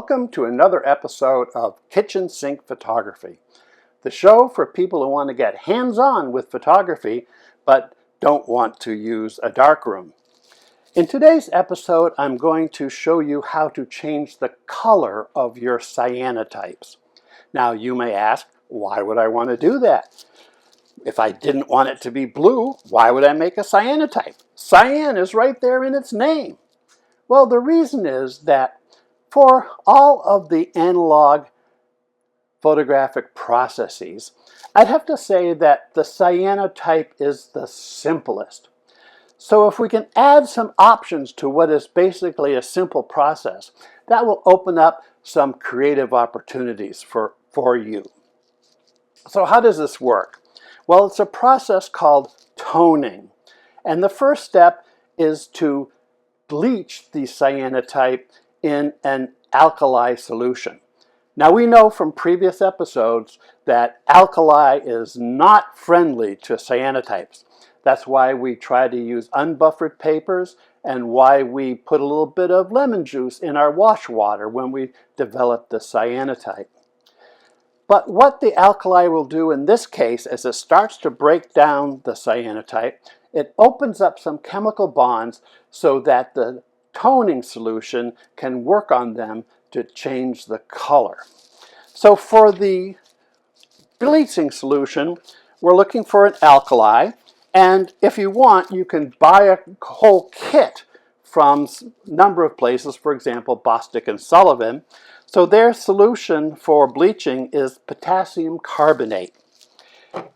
Welcome to another episode of Kitchen Sink Photography, the show for people who want to get hands-on with photography but don't want to use a darkroom. In today's episode, I'm going to show you how to change the color of your cyanotypes. Now, you may ask, why would I want to do that? If I didn't want it to be blue, why would I make a cyanotype? Cyan is right there in its name. Well, the reason is that for all of the analog photographic processes, I'd have to say that the cyanotype is the simplest. So if we can add some options to what is basically a simple process, that will open up some creative opportunities for you. So how does this work? Well, it's a process called toning. And the first step is to bleach the cyanotype in an alkali solution. Now we know from previous episodes that alkali is not friendly to cyanotypes. That's why we try to use unbuffered papers and why we put a little bit of lemon juice in our wash water when we develop the cyanotype. But what the alkali will do in this case is it starts to break down the cyanotype. It opens up some chemical bonds so that the toning solution can work on them to change the color. So for the bleaching solution, we're looking for an alkali, and if you want, you can buy a whole kit from a number of places, for example, Bostic and Sullivan. So their solution for bleaching is potassium carbonate,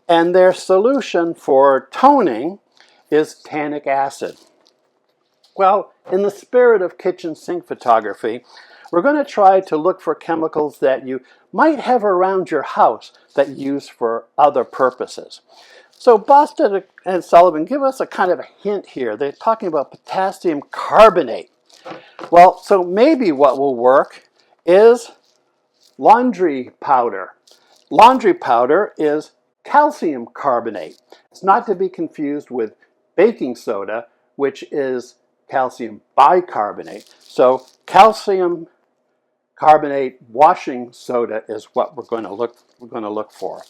and their solution for toning is tannic acid. Well, in the spirit of kitchen sink photography, we're going to try to look for chemicals that you might have around your house that you use for other purposes. So Bostic and Sullivan give us a kind of a hint here. They're talking about potassium carbonate. Well, so maybe what will work is laundry powder. Laundry powder is calcium carbonate. It's not to be confused with baking soda, which is calcium bicarbonate. So calcium carbonate washing soda is what we're going to look for.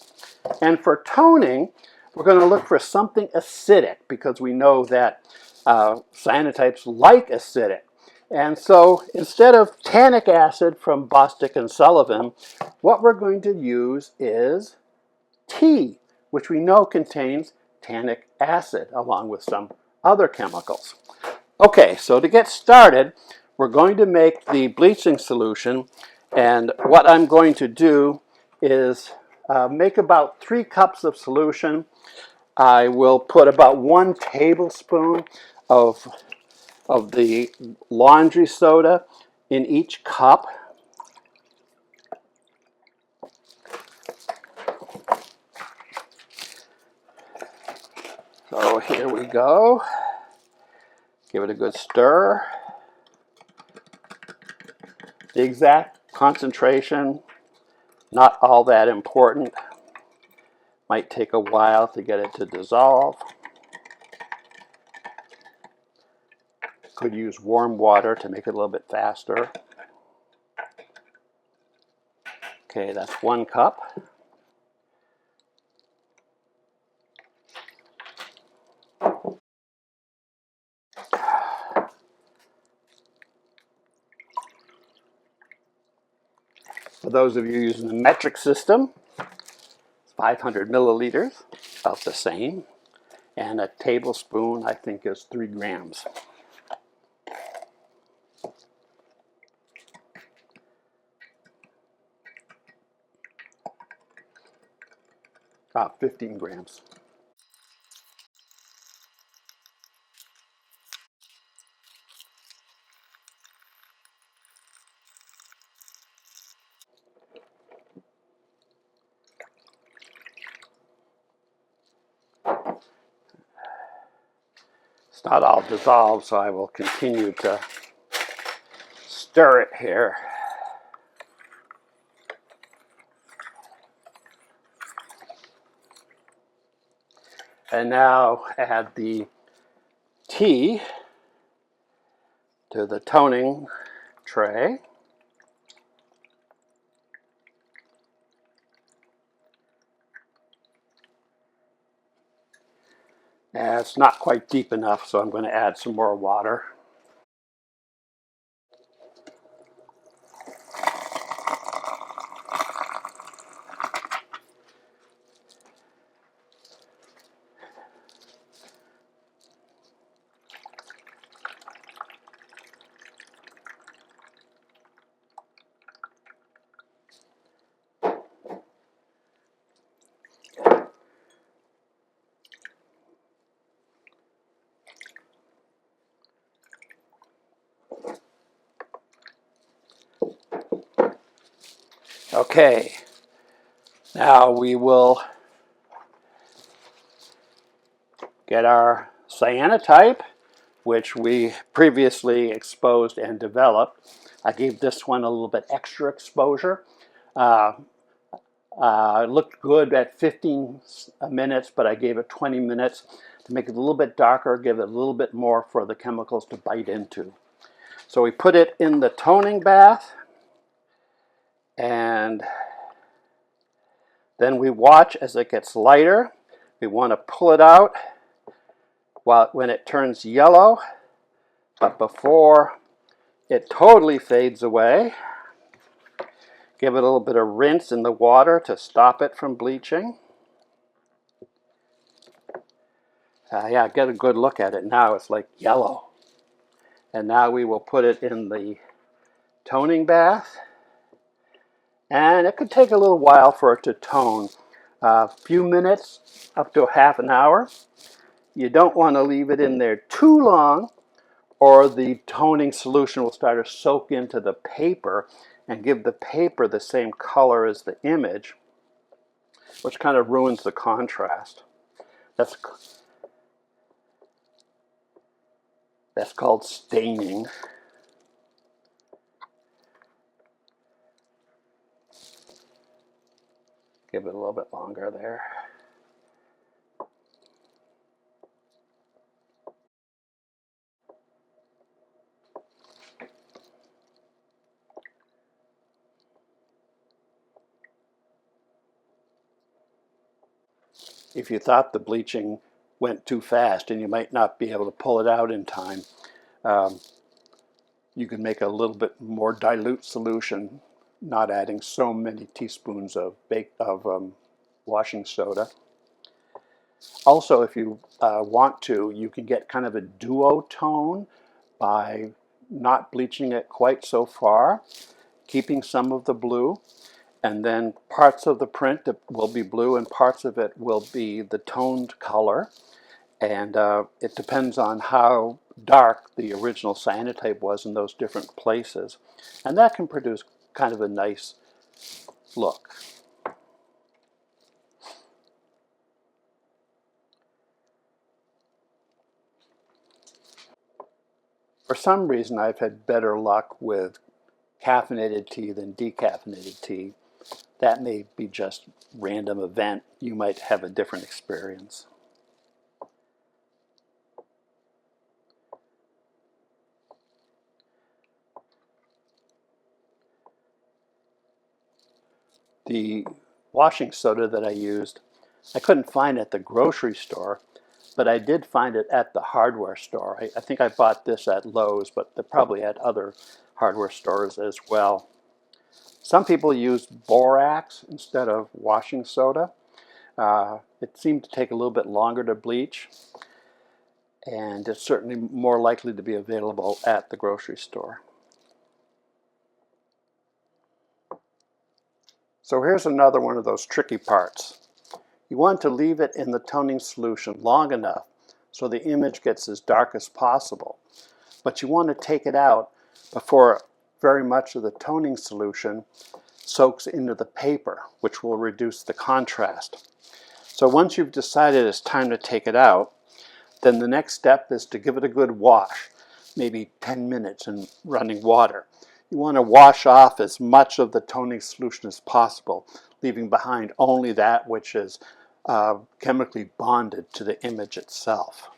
And for toning, we're going to look for something acidic because we know that cyanotypes like acidic. And so instead of tannic acid from Bostic and Sullivan, what we're going to use is tea, which we know contains tannic acid along with some other chemicals. Okay, so to get started, we're going to make the bleaching solution, and what I'm going to do is make about 3 cups of solution. I will put about 1 tablespoon of the laundry soda in each cup. So here we go. Give it a good stir. The exact concentration, not all that important. Might take a while to get it to dissolve. Could use warm water to make it a little bit faster. Okay, that's 1 cup. For those of you using the metric system, it's 500 milliliters, about the same. And a tablespoon, I think, is 3 grams. About 15 grams. It's not all dissolved, so I will continue to stir it here. And now add the tea to the toning tray. And it's not quite deep enough, so I'm going to add some more water. Okay, now we will get our cyanotype, which we previously exposed and developed. I gave this one a little bit extra exposure. It looked good at 15 minutes, but I gave it 20 minutes to make it a little bit darker, give it a little bit more for the chemicals to bite into. So we put it in the toning bath, and then we watch as it gets lighter. We want to pull it out when it turns yellow, but before it totally fades away. Give it a little bit of rinse in the water to stop it from bleaching. Yeah, get a good look at it now. It's like yellow. And now we will put it in the toning bath. And it could take a little while for it to tone. A few minutes, up to half an hour. You don't want to leave it in there too long, or the toning solution will start to soak into the paper and give the paper the same color as the image, which kind of ruins the contrast. That's called staining. Give it a little bit longer there. If you thought the bleaching went too fast and you might not be able to pull it out in time, you can make a little bit more dilute solution, not adding so many teaspoons of washing soda. Also, if you want to, you can get kind of a duotone by not bleaching it quite so far, keeping some of the blue, and then parts of the print will be blue and parts of it will be the toned color. And it depends on how dark the original cyanotype was in those different places. And that can produce kind of a nice look. For some reason, I've had better luck with caffeinated tea than decaffeinated tea. That may be just random event. You might have a different experience. The washing soda that I used, I couldn't find at the grocery store, but I did find it at the hardware store. I think I bought this at Lowe's, but they're probably at other hardware stores as well. Some people use borax instead of washing soda. It seemed to take a little bit longer to bleach, and it's certainly more likely to be available at the grocery store. So here's another one of those tricky parts. You want to leave it in the toning solution long enough so the image gets as dark as possible. But you want to take it out before very much of the toning solution soaks into the paper, which will reduce the contrast. So once you've decided it's time to take it out, then the next step is to give it a good wash, maybe 10 minutes in running water. You want to wash off as much of the toning solution as possible, leaving behind only that which is chemically bonded to the image itself.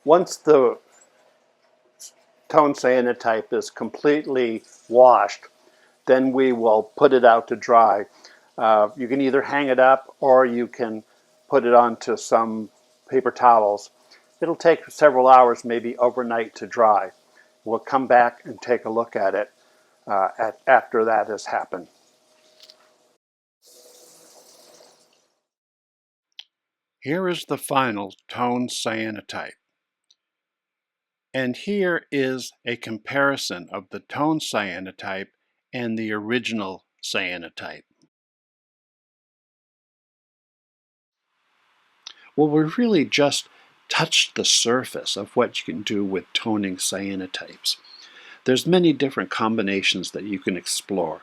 Once the tone cyanotype is completely washed, then we will put it out to dry. You can either hang it up or you can put it onto some paper towels. It'll take several hours, maybe overnight, to dry. We'll come back and take a look at it after that has happened. Here is the final tone cyanotype. And here is a comparison of the tone cyanotype and the original cyanotype. Well, we've really just touched the surface of what you can do with toning cyanotypes. There's many different combinations that you can explore.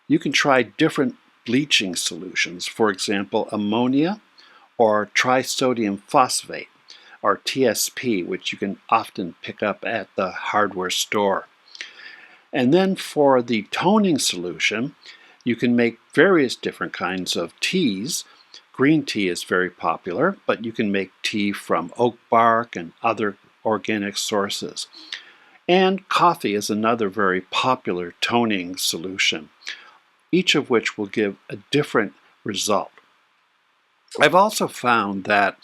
You can try different bleaching solutions, for example, ammonia or trisodium phosphate, or TSP, which you can often pick up at the hardware store. And then for the toning solution, you can make various different kinds of teas. Green tea is very popular, but you can make tea from oak bark and other organic sources. And coffee is another very popular toning solution, each of which will give a different result. I've also found that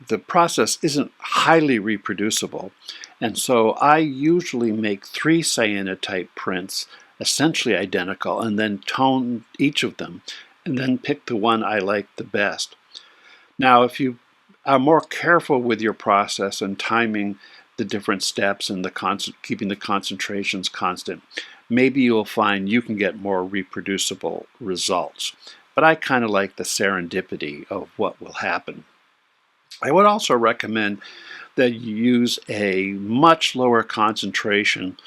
the process isn't highly reproducible, and so I usually make 3 cyanotype prints essentially identical and then tone each of them and then pick the one I like the best. Now, if you are more careful with your process and timing the different steps and keeping the concentrations constant, maybe you'll find you can get more reproducible results. But I kind of like the serendipity of what will happen. I would also recommend that you use a much lower concentration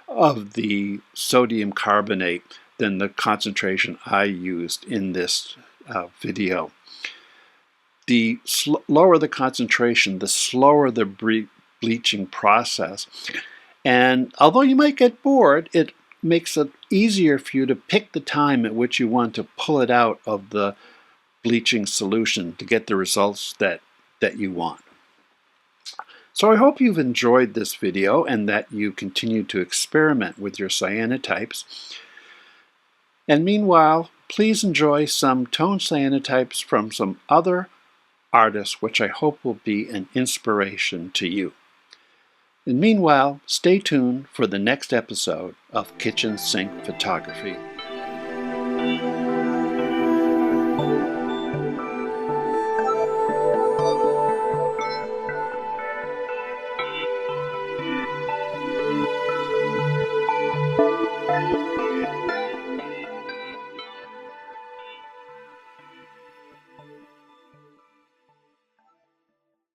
of the sodium carbonate than the concentration I used in this video. The lower the concentration, the slower the bleaching process. And although you might get bored, it makes it easier for you to pick the time at which you want to pull it out of the bleaching solution to get the results that you want. So I hope you've enjoyed this video and that you continue to experiment with your cyanotypes. And meanwhile, please enjoy some tone cyanotypes from some other artists, which I hope will be an inspiration to you. And meanwhile, stay tuned for the next episode of Kitchen Sink Photography.